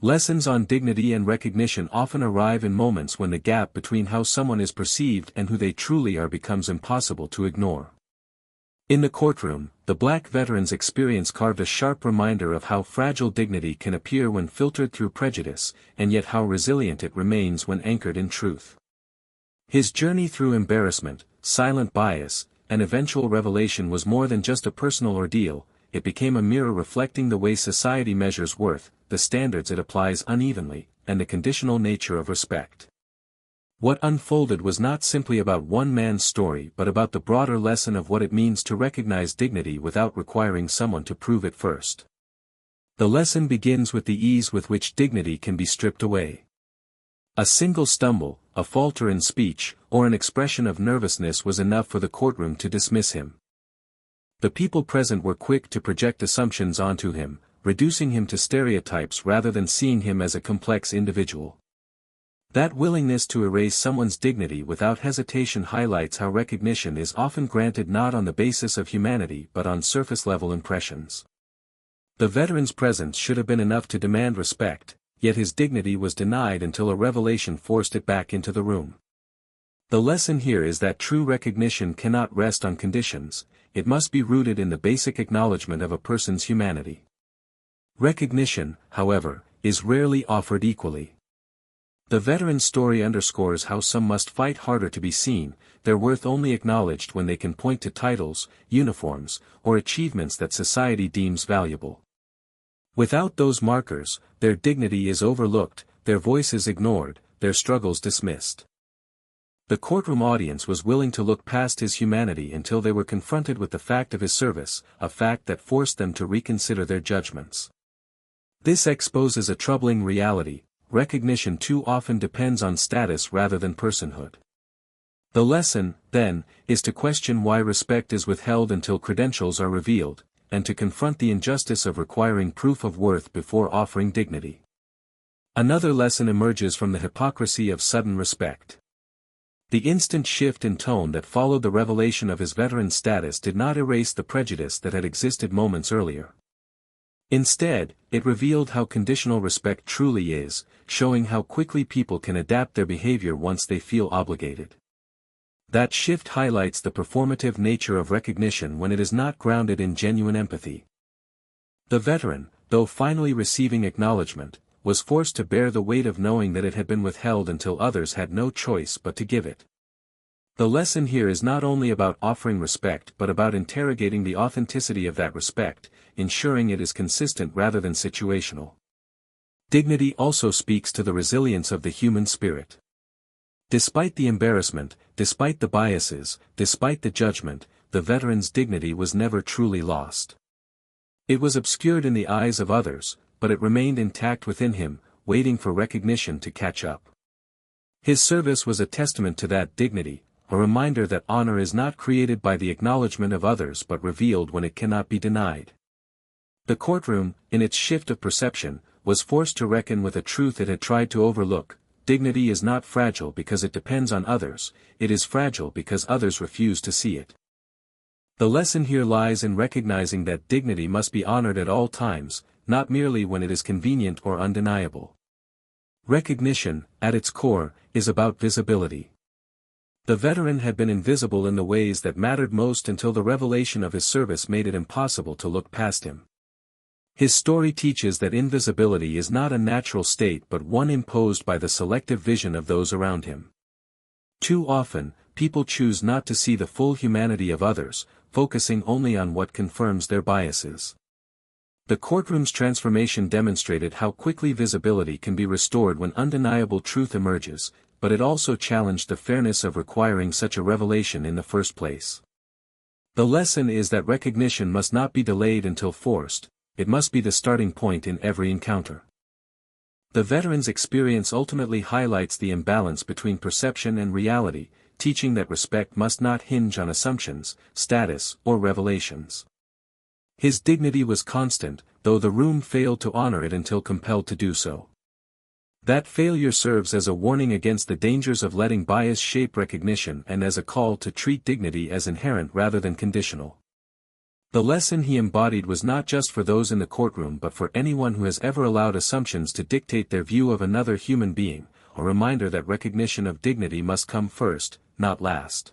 Lessons on dignity and recognition often arrive in moments when the gap between how someone is perceived and who they truly are becomes impossible to ignore. In the courtroom, the black veteran's experience carved a sharp reminder of how fragile dignity can appear when filtered through prejudice, and yet how resilient it remains when anchored in truth. His journey through embarrassment, silent bias, and eventual revelation was more than just a personal ordeal. It became a mirror reflecting the way society measures worth, the standards it applies unevenly, and the conditional nature of respect. What unfolded was not simply about one man's story but about the broader lesson of what it means to recognize dignity without requiring someone to prove it first. The lesson begins with the ease with which dignity can be stripped away. A single stumble, a falter in speech, or an expression of nervousness was enough for the courtroom to dismiss him. The people present were quick to project assumptions onto him, reducing him to stereotypes rather than seeing him as a complex individual. That willingness to erase someone's dignity without hesitation highlights how recognition is often granted not on the basis of humanity but on surface-level impressions. The veteran's presence should have been enough to demand respect, yet his dignity was denied until a revelation forced it back into the room. The lesson here is that true recognition cannot rest on conditions, it must be rooted in the basic acknowledgement of a person's humanity. Recognition, however, is rarely offered equally. The veteran's story underscores how some must fight harder to be seen, their worth only acknowledged when they can point to titles, uniforms, or achievements that society deems valuable. Without those markers, their dignity is overlooked, their voice is ignored, their struggles dismissed. The courtroom audience was willing to look past his humanity until they were confronted with the fact of his service, a fact that forced them to reconsider their judgments. This exposes a troubling reality: recognition too often depends on status rather than personhood. The lesson, then, is to question why respect is withheld until credentials are revealed, and to confront the injustice of requiring proof of worth before offering dignity. Another lesson emerges from the hypocrisy of sudden respect. The instant shift in tone that followed the revelation of his veteran status did not erase the prejudice that had existed moments earlier. Instead, it revealed how conditional respect truly is, showing how quickly people can adapt their behavior once they feel obligated. That shift highlights the performative nature of recognition when it is not grounded in genuine empathy. The veteran, though finally receiving acknowledgement, was forced to bear the weight of knowing that it had been withheld until others had no choice but to give it. The lesson here is not only about offering respect but about interrogating the authenticity of that respect, ensuring it is consistent rather than situational. Dignity also speaks to the resilience of the human spirit. Despite the embarrassment, despite the biases, despite the judgment, the veteran's dignity was never truly lost. It was obscured in the eyes of others, but it remained intact within him, waiting for recognition to catch up. His service was a testament to that dignity, a reminder that honor is not created by the acknowledgement of others but revealed when it cannot be denied. The courtroom, in its shift of perception, was forced to reckon with a truth it had tried to overlook: dignity is not fragile because it depends on others, it is fragile because others refuse to see it. The lesson here lies in recognizing that dignity must be honored at all times, not merely when it is convenient or undeniable. Recognition, at its core, is about visibility. The veteran had been invisible in the ways that mattered most until the revelation of his service made it impossible to look past him. His story teaches that invisibility is not a natural state but one imposed by the selective vision of those around him. Too often, people choose not to see the full humanity of others, focusing only on what confirms their biases. The courtroom's transformation demonstrated how quickly visibility can be restored when undeniable truth emerges, but it also challenged the fairness of requiring such a revelation in the first place. The lesson is that recognition must not be delayed until forced, it must be the starting point in every encounter. The veteran's experience ultimately highlights the imbalance between perception and reality, teaching that respect must not hinge on assumptions, status, or revelations. His dignity was constant, though the room failed to honor it until compelled to do so. That failure serves as a warning against the dangers of letting bias shape recognition and as a call to treat dignity as inherent rather than conditional. The lesson he embodied was not just for those in the courtroom but for anyone who has ever allowed assumptions to dictate their view of another human being, a reminder that recognition of dignity must come first, not last.